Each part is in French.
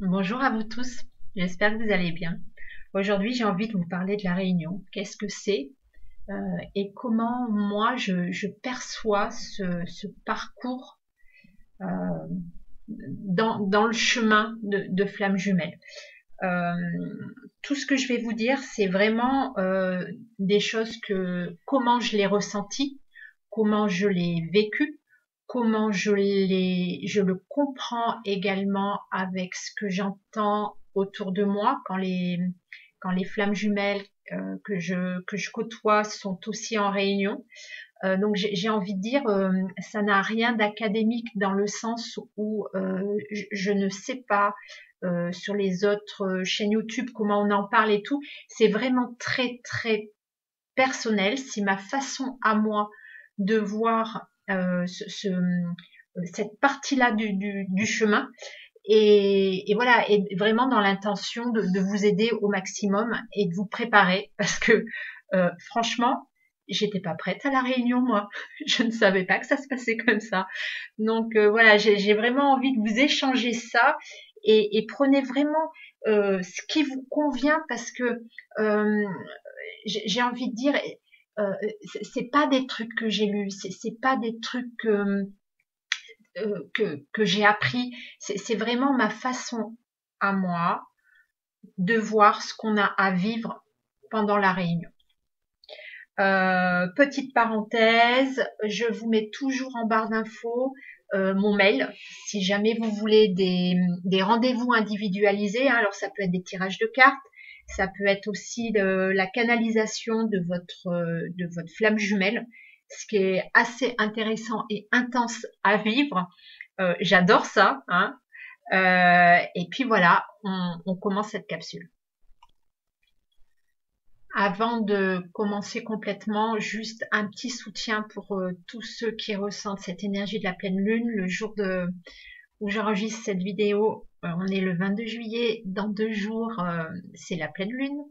Bonjour à vous tous, j'espère que vous allez bien. Aujourd'hui, j'ai envie de vous parler de la Réunion. Qu'est-ce que c'est et comment moi je perçois ce parcours euh, dans le chemin de Flamme Jumelle. Euh, tout ce que je vais vous dire, c'est vraiment des choses comment je l'ai ressenti, comment je l'ai vécu, comment je le comprends également avec ce que j'entends autour de moi quand les flammes jumelles que je côtoie sont aussi en réunion. Donc j'ai envie de dire, ça n'a rien d'académique dans le sens où je ne sais pas sur les autres chaînes YouTube comment on en parle et tout. C'est vraiment très très personnel. C'est ma façon à moi de voir cette partie-là du chemin. Et voilà, et vraiment dans l'intention de vous aider au maximum et de vous préparer parce que franchement, j'étais pas prête à la réunion, moi. Je ne savais pas que ça se passait comme ça. Donc voilà, j'ai vraiment envie de vous échanger ça et prenez vraiment ce qui vous convient parce que euh, j'ai envie de dire, c'est pas des trucs que j'ai lus, c'est pas des trucs que j'ai appris. C'est vraiment ma façon à moi de voir ce qu'on a à vivre pendant la réunion. Petite parenthèse, je vous mets toujours en barre d'infos mon mail si jamais vous voulez des rendez-vous individualisés. Hein, alors ça peut être des tirages de cartes, ça peut être aussi la canalisation de votre flamme jumelle, ce qui est assez intéressant et intense à vivre. J'adore ça. Hein. Et puis voilà, on commence cette capsule. Avant de commencer complètement, juste un petit soutien pour tous ceux qui ressentent cette énergie de la pleine lune. Le jour où j'enregistre cette vidéo, on est le 22 juillet. Dans 2 jours, c'est la pleine lune.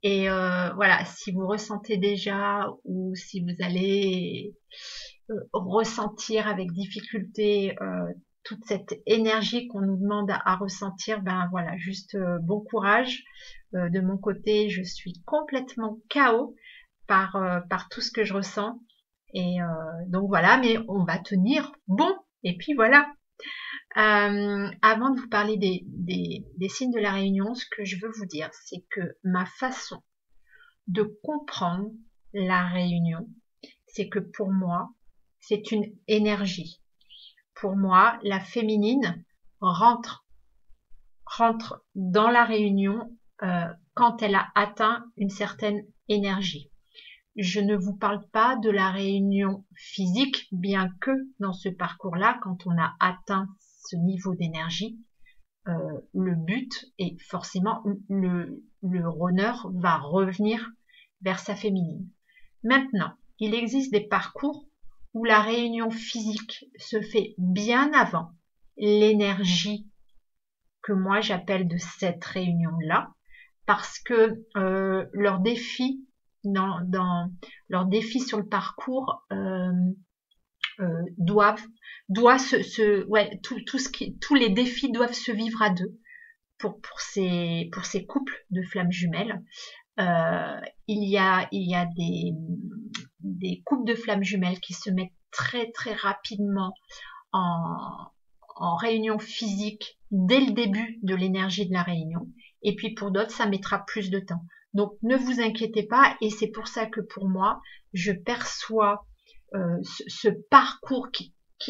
Et voilà, si vous ressentez déjà ou si vous allez ressentir avec difficulté toute cette énergie qu'on nous demande à ressentir, ben voilà, juste bon courage. De mon côté, je suis complètement KO par tout ce que je ressens. Et donc voilà, mais on va tenir bon. Et puis voilà. Avant de vous parler des signes de la Réunion, ce que je veux vous dire, c'est que ma façon de comprendre la Réunion, c'est que pour moi, c'est une énergie. Pour moi, la féminine rentre dans la réunion quand elle a atteint une certaine énergie. Je ne vous parle pas de la réunion physique, bien que dans ce parcours-là, quand on a atteint ce niveau d'énergie, le but est forcément le runner va revenir vers sa féminine. Maintenant, il existe des parcours où la réunion physique se fait bien avant l'énergie que moi j'appelle de cette réunion-là, parce que leur défi leur défi sur le parcours ouais, tous les défis doivent se vivre à deux pour ces couples de flammes jumelles. Il y a des couples de flammes jumelles qui se mettent très très rapidement en, en réunion physique dès le début de l'énergie de la réunion. Et puis pour d'autres, ça mettra plus de temps. Donc ne vous inquiétez pas, et c'est pour ça que pour moi, je perçois ce parcours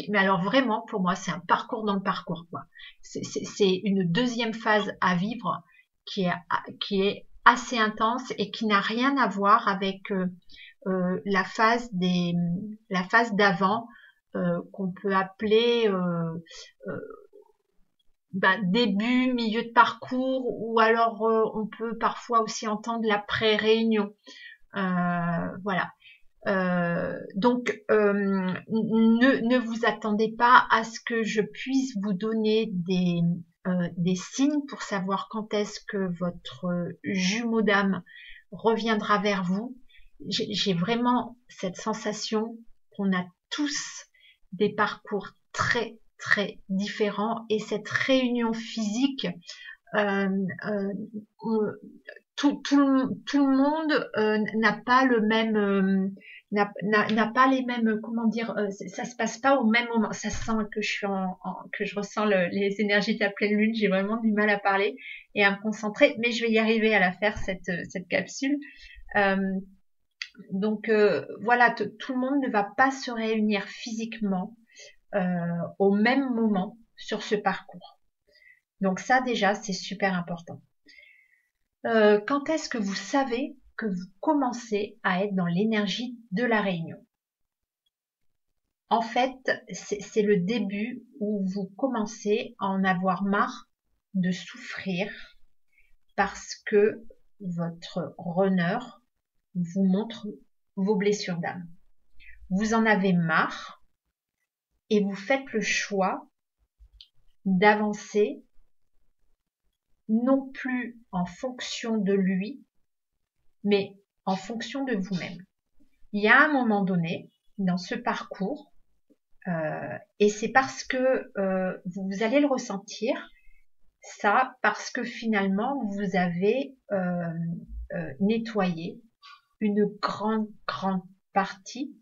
mais alors vraiment pour moi, c'est un parcours dans le parcours, quoi. C'est une deuxième phase à vivre qui est assez intense et qui n'a rien à voir avec la phase d'avant qu'on peut appeler début, milieu de parcours, ou alors on peut parfois aussi entendre la pré-réunion. Voilà. Donc, ne vous attendez pas à ce que je puisse vous donner des signes pour savoir quand est-ce que votre jumeau d'âme reviendra vers vous. J'ai vraiment cette sensation qu'on a tous des parcours très très différent et cette réunion physique, euh, euh, tout le monde n'a pas le même n'a pas les mêmes, comment dire, ça se passe pas au même moment. Ça sent que que je ressens les énergies de la pleine lune. J'ai vraiment du mal à parler et à me concentrer, mais je vais y arriver à la faire cette capsule. Euh, donc voilà, tout le monde ne va pas se réunir physiquement au même moment sur ce parcours. Donc ça déjà, c'est super important. Quand est-ce que vous savez que vous commencez à être dans l'énergie de la réunion? En fait, c'est le début où vous commencez à en avoir marre de souffrir parce que votre runner vous montre vos blessures d'âme. Vous en avez marre et vous faites le choix d'avancer non plus en fonction de lui, mais en fonction de vous-même. Il y a un moment donné dans ce parcours, et c'est parce que vous allez le ressentir, ça, parce que finalement vous avez nettoyé une grande partie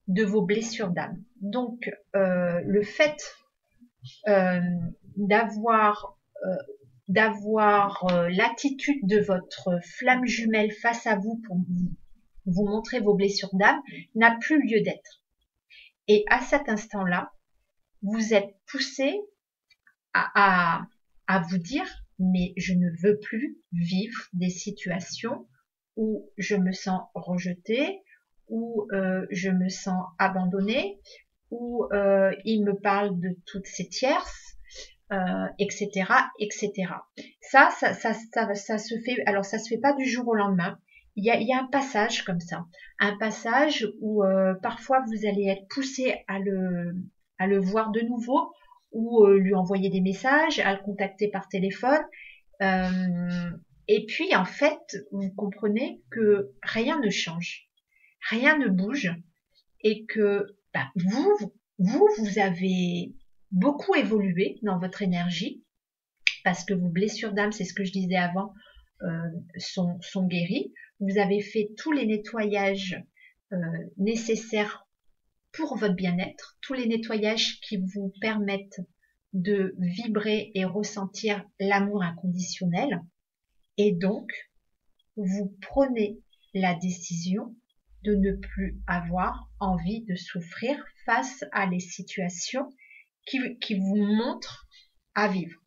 de vos blessures d'âme. Donc le fait d'avoir l'attitude de votre flamme jumelle face à vous pour vous montrer vos blessures d'âme n'a plus lieu d'être. Et à cet instant-là, vous êtes poussé à vous dire, mais je ne veux plus vivre des situations où je me sens rejetée, où je me sens abandonnée, où il me parle de toutes ces tierces, etc., etc. Ça se fait. Alors ça se fait pas du jour au lendemain. Il y a un passage comme ça, un passage où parfois vous allez être poussé à le voir de nouveau ou lui envoyer des messages, à le contacter par téléphone. Et puis en fait, vous comprenez que rien ne change, rien ne bouge et que vous avez beaucoup évolué dans votre énergie parce que vos blessures d'âme, c'est ce que je disais avant, sont guéries. Vous avez fait tous les nettoyages nécessaires pour votre bien-être, tous les nettoyages qui vous permettent de vibrer et ressentir l'amour inconditionnel. Et donc, vous prenez la décision de ne plus avoir envie de souffrir face à les situations qui vous montrent à vivre.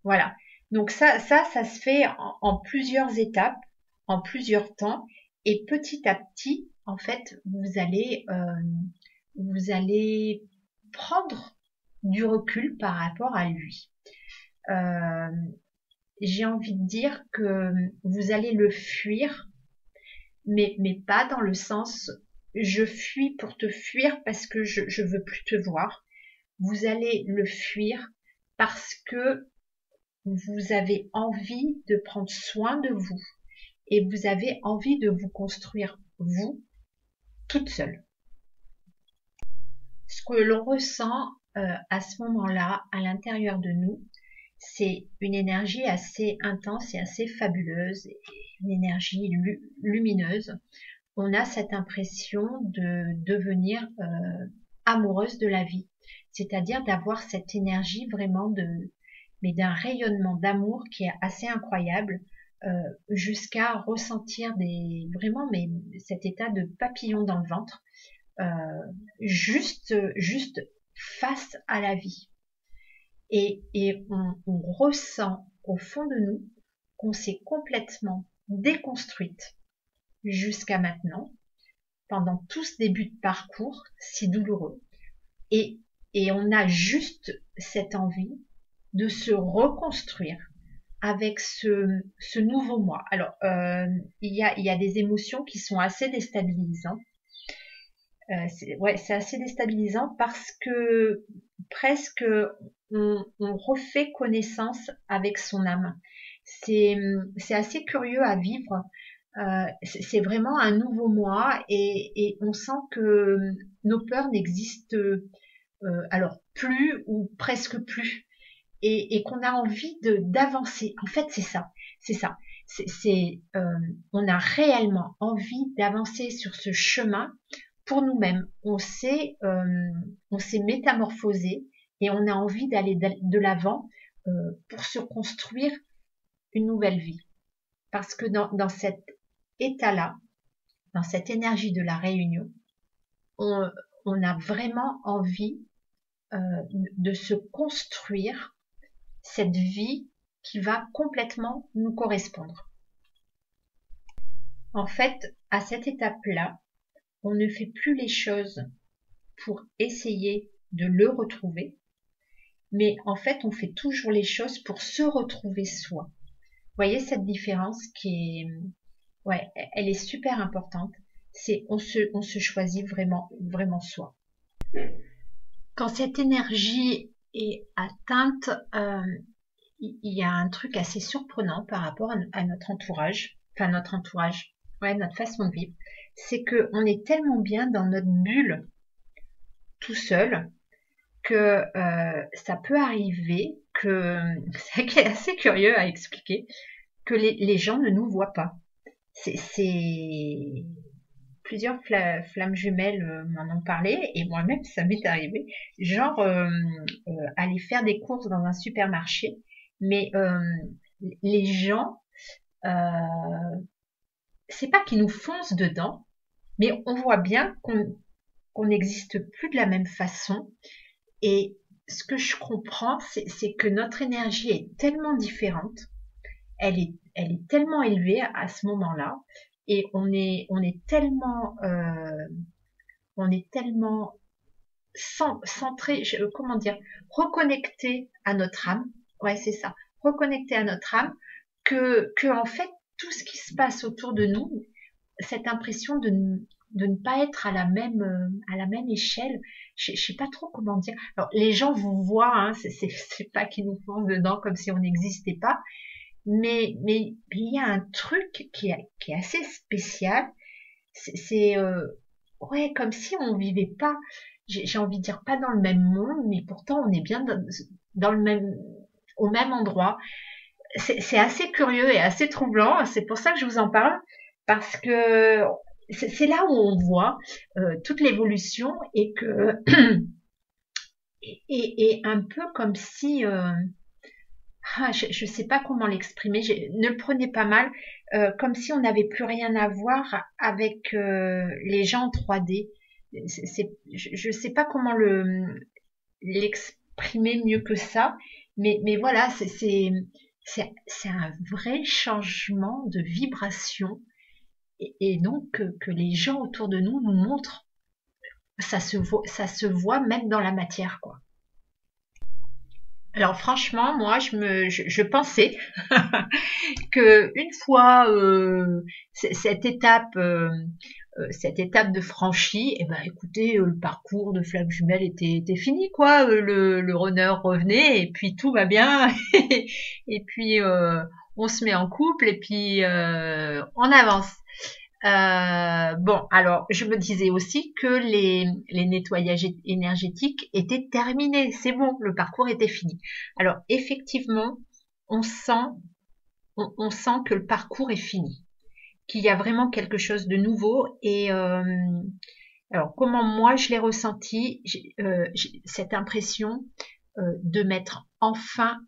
Voilà. Donc ça se fait en plusieurs étapes, en plusieurs temps, et petit à petit, en fait, vous allez prendre du recul par rapport à lui. J'ai envie de dire que vous allez le fuir, mais pas dans le sens je fuis pour te fuir parce que je veux plus te voir. Vous allez le fuir parce que vous avez envie de prendre soin de vous et vous avez envie de vous construire vous toute seule. Ce que l'on ressent à ce moment-là à l'intérieur de nous, c'est une énergie assez intense et assez fabuleuse, une énergie lumineuse. On a cette impression de devenir amoureuse de la vie, c'est-à-dire d'avoir cette énergie vraiment mais d'un rayonnement d'amour qui est assez incroyable, jusqu'à ressentir vraiment cet état de papillon dans le ventre, juste face à la vie. Et on ressent au fond de nous qu'on s'est complètement déconstruite jusqu'à maintenant, pendant tout ce début de parcours si douloureux. Et on a juste cette envie de se reconstruire avec ce nouveau moi. Alors, il y a des émotions qui sont assez déstabilisantes. C'est assez déstabilisant parce que presque on refait connaissance avec son âme. C'est assez curieux à vivre. C'est vraiment un nouveau moi et on sent que nos peurs n'existent alors plus ou presque plus, et qu'on a envie d'avancer. En fait, c'est ça, c'est ça. On a réellement envie d'avancer sur ce chemin pour nous-mêmes. On s'est métamorphosé et on a envie d'aller de l'avant pour se construire une nouvelle vie. Parce que dans cet état-là, dans cette énergie de la réunion, on a vraiment envie de se construire cette vie qui va complètement nous correspondre. En fait, à cette étape-là, on ne fait plus les choses pour essayer de le retrouver, mais en fait, on fait toujours les choses pour se retrouver soi. Vous voyez cette différence qui est, ouais, elle est super importante. C'est on se choisit vraiment, vraiment soi. Quand cette énergie est atteinte, il y a un truc assez surprenant par rapport à notre entourage, enfin notre entourage, ouais, notre façon de vivre, c'est que on est tellement bien dans notre bulle tout seul que ça peut arriver que c'est assez curieux à expliquer que les gens ne nous voient pas. C'est plusieurs flammes jumelles m'en ont parlé et moi-même ça m'est arrivé. Genre aller faire des courses dans un supermarché, mais les gens, c'est pas qu'ils nous foncent dedans, mais on voit bien qu'on n'existe plus de la même façon. Et ce que je comprends, c'est que notre énergie est tellement différente, elle est tellement élevée à ce moment-là, et on est tellement centré, comment dire, reconnecté à notre âme. Ouais, c'est ça, reconnecté à notre âme, que en fait tout ce qui se passe autour de nous, cette impression de ne pas être à la même échelle. Je sais pas trop comment dire. Alors les gens vous voient, hein, c'est pas qu'ils nous font dedans comme si on n'existait pas, mais il y a un truc qui est assez spécial. C'est ouais, comme si on vivait pas, j'ai envie de dire pas dans le même monde, mais pourtant on est bien dans le même, au même endroit. C'est assez curieux et assez troublant. C'est pour ça que je vous en parle, parce que c'est là où on voit toute l'évolution, et que et un peu comme si je sais pas comment l'exprimer, ne le prenez pas mal, comme si on n'avait plus rien à voir avec les gens en 3D. Je sais pas comment l'exprimer mieux que ça, mais voilà, c'est un vrai changement de vibration, et donc que les gens autour de nous nous montrent. Ça se voit même dans la matière, quoi. Alors franchement, moi, je pensais que une fois cette étape de franchie, eh ben écoutez, le parcours de flamme jumelle était fini, quoi. Le runner revenait et puis tout va bien, et puis on se met en couple et puis on avance. Bon, alors je me disais aussi que les nettoyages énergétiques étaient terminés, c'est bon, le parcours était fini. Alors effectivement, on sent, on sent que le parcours est fini, qu'il y a vraiment quelque chose de nouveau. Et alors comment moi je l'ai ressenti, j'ai cette impression de m'être enfin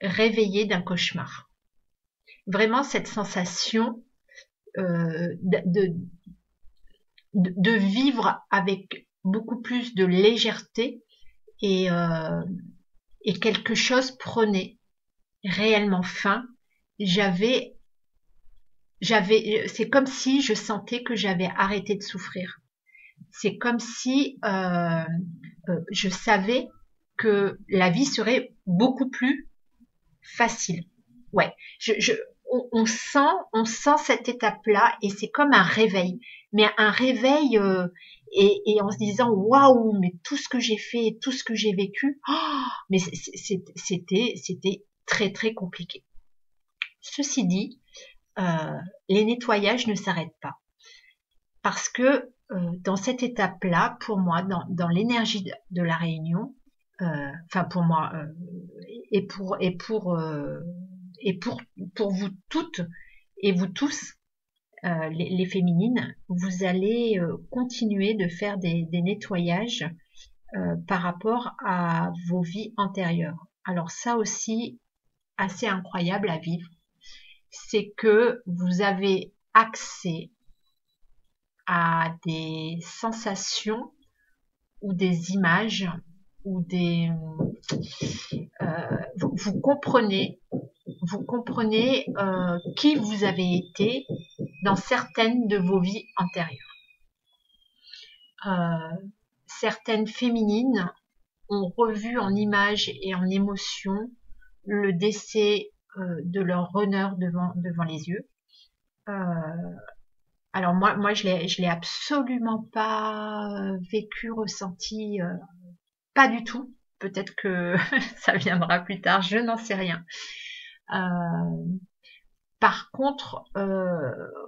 réveillée d'un cauchemar. Vraiment cette sensation de vivre avec beaucoup plus de légèreté, et quelque chose prenait réellement fin. C'est comme si je sentais que j'avais arrêté de souffrir. C'est comme si je savais que la vie serait beaucoup plus facile. Ouais, on sent cette étape-là, et c'est comme un réveil, mais un réveil et en se disant waouh, mais tout ce que j'ai fait, tout ce que j'ai vécu, oh, mais c'était très très compliqué. Ceci dit, les nettoyages ne s'arrêtent pas, parce que dans cette étape-là, pour moi, dans l'énergie de la réunion, enfin pour moi et pour vous toutes et vous tous, les féminines, vous allez continuer de faire des nettoyages par rapport à vos vies antérieures. Alors ça aussi, assez incroyable à vivre, c'est que vous avez accès à des sensations ou des images ou vous comprenez qui vous avez été dans certaines de vos vies antérieures. Certaines féminines ont revu en images et en émotions le décès de leur runner devant les yeux. Alors moi je l'ai absolument pas vécu, ressenti, pas du tout. Peut-être que ça viendra plus tard, je n'en sais rien. Par contre,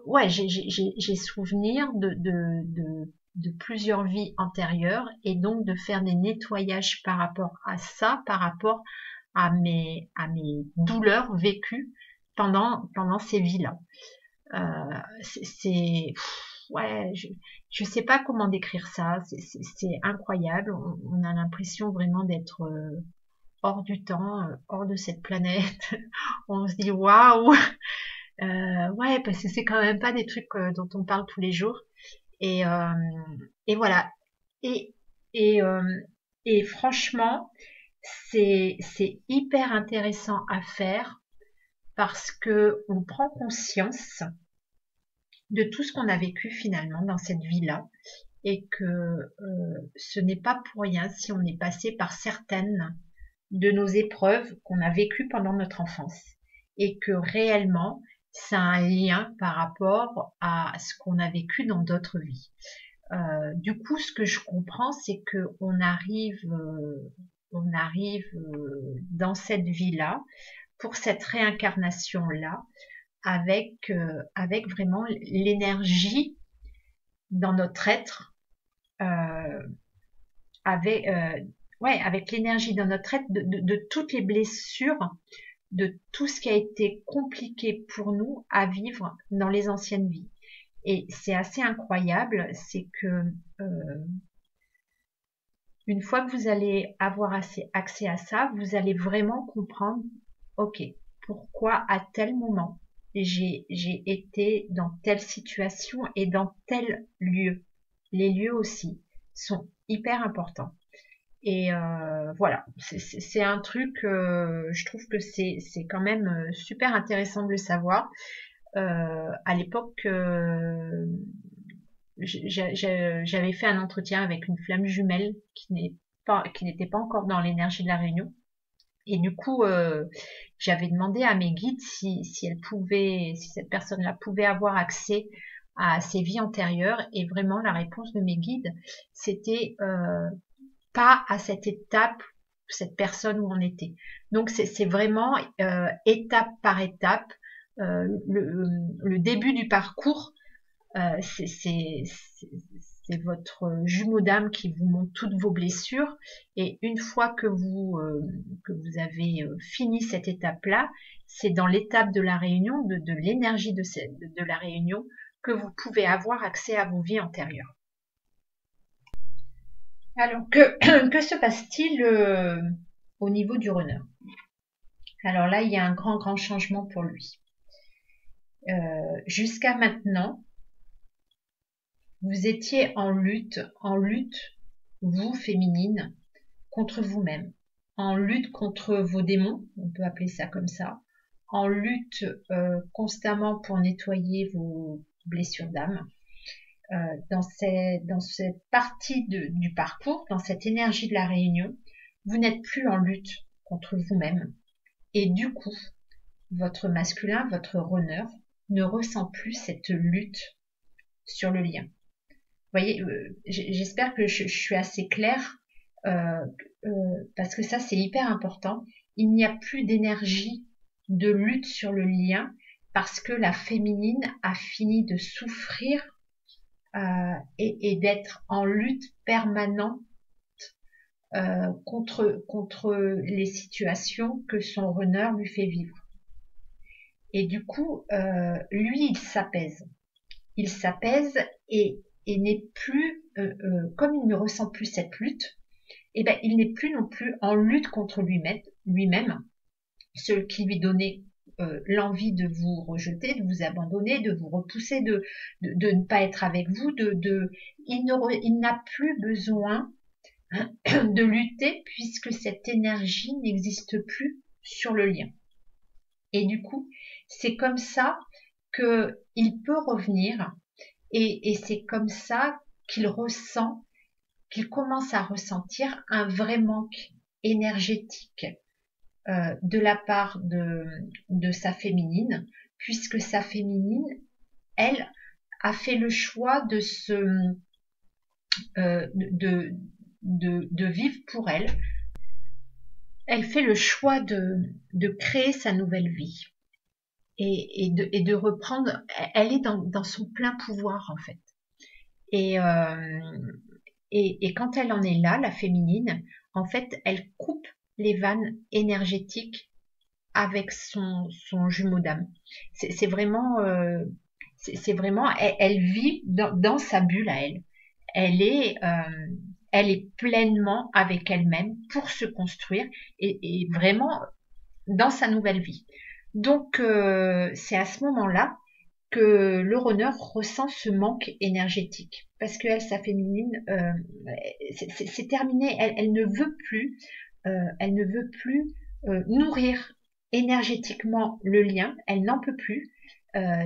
ouais, j'ai souvenir de plusieurs vies antérieures et donc de faire des nettoyages par rapport à ça, par rapport à mes douleurs vécues pendant ces vies-là. Ouais, je sais pas comment décrire ça, c'est incroyable, on a l'impression vraiment d'être hors du temps, hors de cette planète. On se dit waouh, ouais, parce que c'est quand même pas des trucs dont on parle tous les jours. Et voilà. Et et euh, et franchement, c'est hyper intéressant à faire parce que on prend conscience de tout ce qu'on a vécu finalement dans cette vie-là et que ce n'est pas pour rien si on est passé par certaines de nos épreuves qu'on a vécues pendant notre enfance et que réellement ça a un lien par rapport à ce qu'on a vécu dans d'autres vies. Du coup, ce que je comprends, c'est que on arrive dans cette vie-là, pour cette réincarnation-là, avec vraiment l'énergie dans notre être, avec l'énergie dans notre être de toutes les blessures, de tout ce qui a été compliqué pour nous à vivre dans les anciennes vies. Et c'est assez incroyable, c'est que une fois que vous allez avoir accès à ça, vous allez vraiment comprendre, ok, pourquoi à tel moment j'ai été dans telle situation et dans tel lieu. Les lieux aussi sont hyper importants. Et voilà, c'est un truc, je trouve que c'est quand même super intéressant de le savoir. À l'époque, j'avais fait un entretien avec une flamme jumelle qui n'était pas encore dans l'énergie de la réunion. Et du coup, j'avais demandé à mes guides si cette personne-là pouvait avoir accès à ses vies antérieures. Et vraiment, la réponse de mes guides, c'était pas à cette étape, cette personne où on était. Donc c'est vraiment étape par étape. Le début du parcours, c'est votre jumeau d'âme qui vous montre toutes vos blessures, et une fois que vous avez fini cette étape-là, c'est dans l'étape de la réunion, de l'énergie de la réunion, que vous pouvez avoir accès à vos vies antérieures. Alors, que se passe-t-il au niveau du runner? Alors là, il y a un grand changement pour lui. Jusqu'à maintenant, vous étiez en lutte, vous, féminine, contre vous-même, en lutte contre vos démons, on peut appeler ça comme ça, en lutte constamment pour nettoyer vos blessures d'âme. Dans cette partie du parcours, dans cette énergie de la réunion, vous n'êtes plus en lutte contre vous-même. Et du coup, votre masculin, votre runner, ne ressent plus cette lutte sur le lien. Vous voyez, j'espère que je suis assez claire, parce que ça, c'est hyper important. Il n'y a plus d'énergie de lutte sur le lien parce que la féminine a fini de souffrir et d'être en lutte permanente contre les situations que son runner lui fait vivre. Et du coup, lui, il s'apaise. Il s'apaise et n'est plus, comme il ne ressent plus cette lutte, eh ben, il n'est plus non plus en lutte contre lui-même, ce qui lui donnait l'envie de vous rejeter, de vous abandonner, de vous repousser, de ne pas être avec vous, il n'a plus besoin de lutter puisque cette énergie n'existe plus sur le lien. Et du coup, c'est comme ça qu'il peut revenir et c'est comme ça qu'il commence à ressentir un vrai manque énergétique de la part de sa féminine, puisque sa féminine, elle, a fait le choix de vivre pour elle. Elle fait le choix de créer sa nouvelle vie et de reprendre. Elle est dans son plein pouvoir en fait. Et quand elle en est là, la féminine, en fait, elle coupe les vannes énergétiques avec son jumeau d'âme. C'est vraiment, elle vit dans sa bulle à elle. Elle est pleinement avec elle-même pour se construire et vraiment dans sa nouvelle vie. Donc, c'est à ce moment-là que le runner ressent ce manque énergétique parce qu'elle, sa féminine, c'est terminé. Elle ne veut plus, nourrir énergétiquement le lien. Elle n'en peut plus.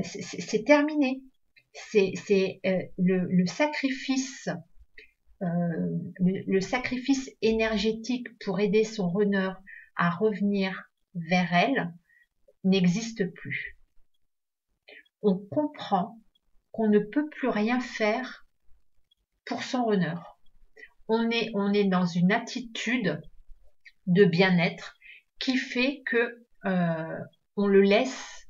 C'est terminé. C'est le sacrifice, le sacrifice énergétique pour aider son runner à revenir vers elle n'existe plus. On comprend qu'on ne peut plus rien faire pour son runner. On est dans une attitude de bien-être qui fait que on le laisse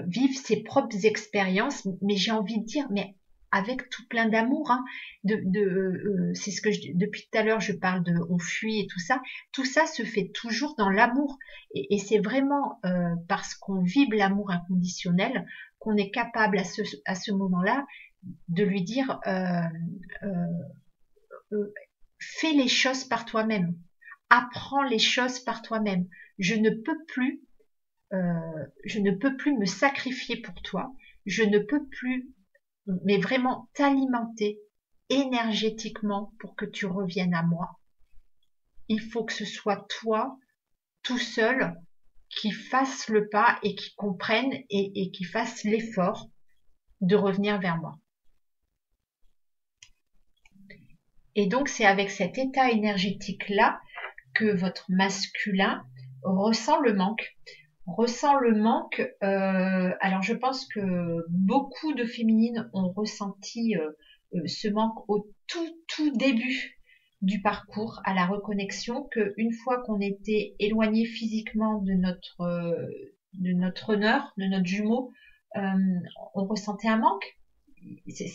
vivre ses propres expériences, mais j'ai envie de dire, mais avec tout plein d'amour. Hein, c'est ce que depuis tout à l'heure je parle de on fuit et tout ça se fait toujours dans l'amour et c'est vraiment parce qu'on vibre l'amour inconditionnel qu'on est capable à ce moment-là de lui dire fais les choses par toi-même, apprends les choses par toi-même. Je ne peux plus me sacrifier pour toi. Je ne peux plus, mais vraiment t'alimenter énergétiquement pour que tu reviennes à moi. Il faut que ce soit toi, tout seul, qui fasse le pas et qui comprenne et qui fasse l'effort de revenir vers moi. Et donc, c'est avec cet état énergétique-là que votre masculin ressent le manque. Alors, je pense que beaucoup de féminines ont ressenti ce manque au tout début du parcours, à la reconnexion, qu'une fois qu'on était éloigné physiquement de notre honneur, de notre jumeau, on ressentait un manque.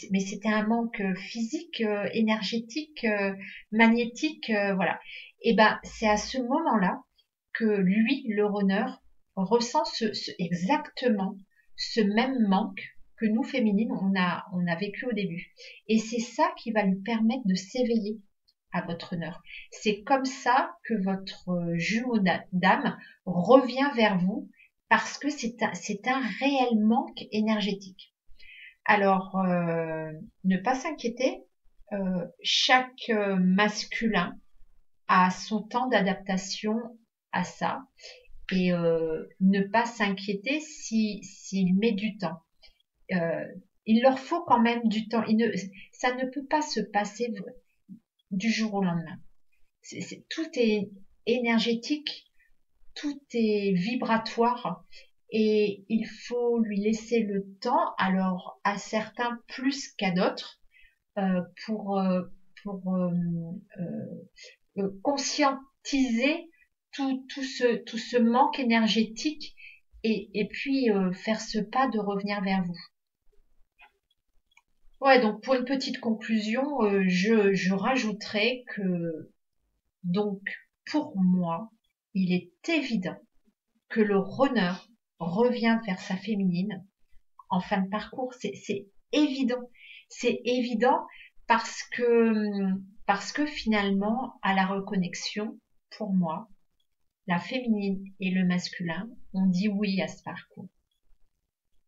Mais c'était un manque physique, énergétique, magnétique, voilà. Et ben, c'est à ce moment-là que lui, le runner, ressent exactement ce même manque que nous féminines on a vécu au début. Et c'est ça qui va lui permettre de s'éveiller à votre honneur. C'est comme ça que votre jumeau d'âme revient vers vous parce que c'est un réel manque énergétique. Alors, ne pas s'inquiéter, chaque masculin a son temps d'adaptation à ça et ne pas s'inquiéter s'il met du temps. Il leur faut quand même du temps. Ça ne peut pas se passer du jour au lendemain. Tout est énergétique, tout est vibratoire. Et il faut lui laisser le temps, alors à certains plus qu'à d'autres, pour conscientiser tout ce manque énergétique et puis faire ce pas de revenir vers vous. Ouais, donc pour une petite conclusion, je rajouterais que, donc, pour moi, il est évident que le runner revient vers sa féminine en fin de parcours. C'est évident. C'est évident parce que finalement, à la reconnexion, pour moi, la féminine et le masculin ont dit oui à ce parcours.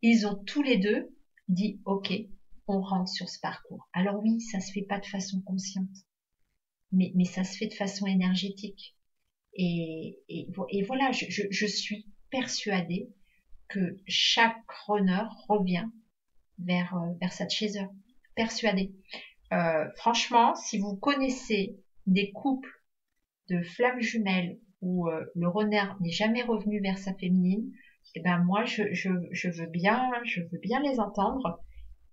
Ils ont tous les deux dit ok, on rentre sur ce parcours. Alors oui, ça se fait pas de façon consciente, mais ça se fait de façon énergétique. Et voilà, je suis persuadée que chaque runner revient vers sa chaser. Persuadée. Franchement, si vous connaissez des couples de flammes jumelles où le runner n'est jamais revenu vers sa féminine, eh ben moi je veux bien les entendre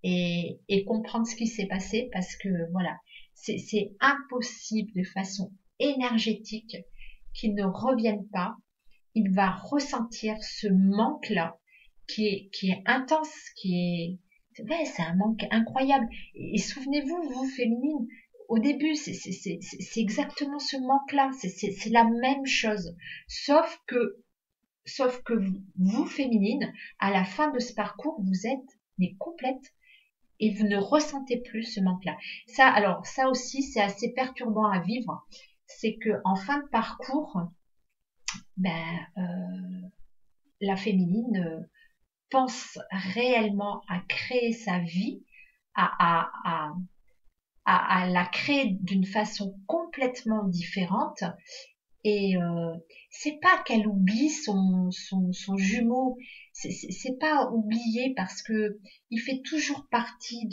et comprendre ce qui s'est passé parce que voilà, c'est impossible de façon énergétique qu'ils ne reviennent pas. Il va ressentir ce manque-là qui est intense, ouais, c'est un manque incroyable. Et souvenez-vous, vous, féminine, au début, c'est exactement ce manque-là, c'est la même chose. Sauf que vous, féminine, à la fin de ce parcours, vous êtes mais complète et vous ne ressentez plus ce manque-là. Alors, ça aussi, c'est assez perturbant à vivre. C'est que en fin de parcours, ben, la féminine pense réellement à créer sa vie, à, à, à la créer d'une façon complètement différente. Et c'est pas qu'elle oublie son jumeau, c'est pas oublier parce que il fait toujours partie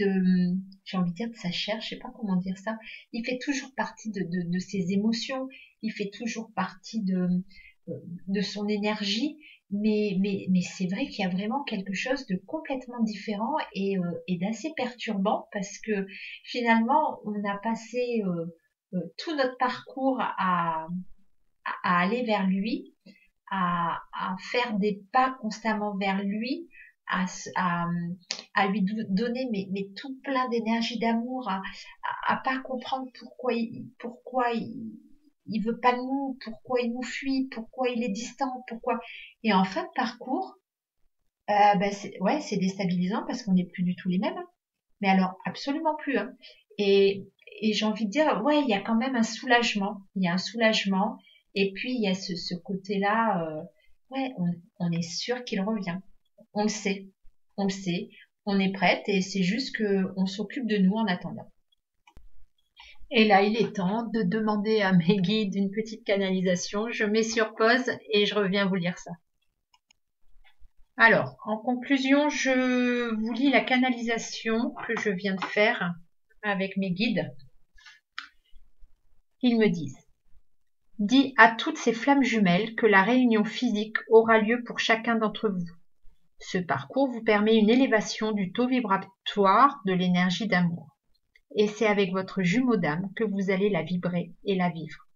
j'ai envie de dire de sa chair, je sais pas comment dire ça, il fait toujours partie de ses émotions, il fait toujours partie de son énergie, mais c'est vrai qu'il y a vraiment quelque chose de complètement différent et d'assez perturbant parce que finalement on a passé tout notre parcours à aller vers lui, à faire des pas constamment vers lui, à, à, à lui donner mais tout plein d'énergie d'amour, à pas comprendre pourquoi il veut pas de nous, pourquoi il nous fuit, pourquoi il est distant, pourquoi. Et en fin de parcours, ouais, c'est déstabilisant parce qu'on n'est plus du tout les mêmes. Hein. Mais alors, absolument plus. Hein. Et j'ai envie de dire, ouais, il y a quand même un soulagement. Il y a un soulagement. Et puis, il y a ce côté-là, ouais, on est sûr qu'il revient. On le sait. On le sait. On est prête et c'est juste qu'on s'occupe de nous en attendant. Et là, il est temps de demander à mes guides une petite canalisation. Je mets sur pause et je reviens vous lire ça. Alors, en conclusion, je vous lis la canalisation que je viens de faire avec mes guides. Ils me disent: dis à toutes ces flammes jumelles que la réunion physique aura lieu pour chacun d'entre vous. Ce parcours vous permet une élévation du taux vibratoire de l'énergie d'amour. Et c'est avec votre jumeau d'âme que vous allez la vibrer et la vivre.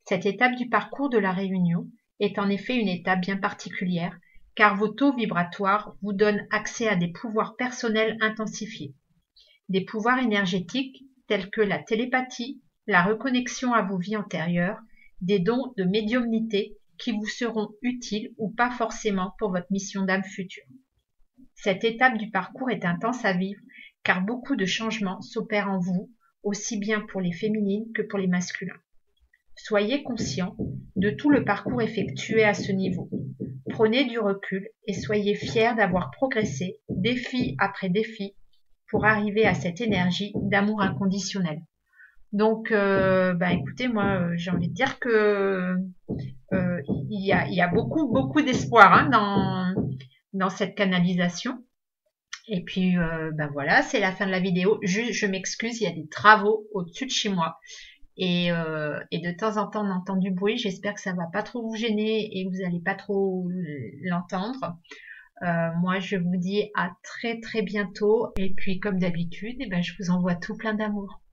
Cette étape du parcours de la réunion est en effet une étape bien particulière, car vos taux vibratoires vous donnent accès à des pouvoirs personnels intensifiés. Des pouvoirs énergétiques tels que la télépathie, la reconnexion à vos vies antérieures, des dons de médiumnité qui vous seront utiles ou pas forcément pour votre mission d'âme future. Cette étape du parcours est intense à vivre car beaucoup de changements s'opèrent en vous, aussi bien pour les féminines que pour les masculins. Soyez conscient de tout le parcours effectué à ce niveau. Prenez du recul et soyez fiers d'avoir progressé, défi après défi, pour arriver à cette énergie d'amour inconditionnel. Donc, écoutez, moi, j'ai envie de dire que il y a beaucoup d'espoir hein, dans cette canalisation. Et puis, voilà, c'est la fin de la vidéo. Je m'excuse, il y a des travaux au-dessus de chez moi. Et de temps en temps, on entend du bruit. J'espère que ça va pas trop vous gêner et que vous allez pas trop l'entendre. Moi, je vous dis à très très bientôt. Et puis, comme d'habitude, je vous envoie tout plein d'amour.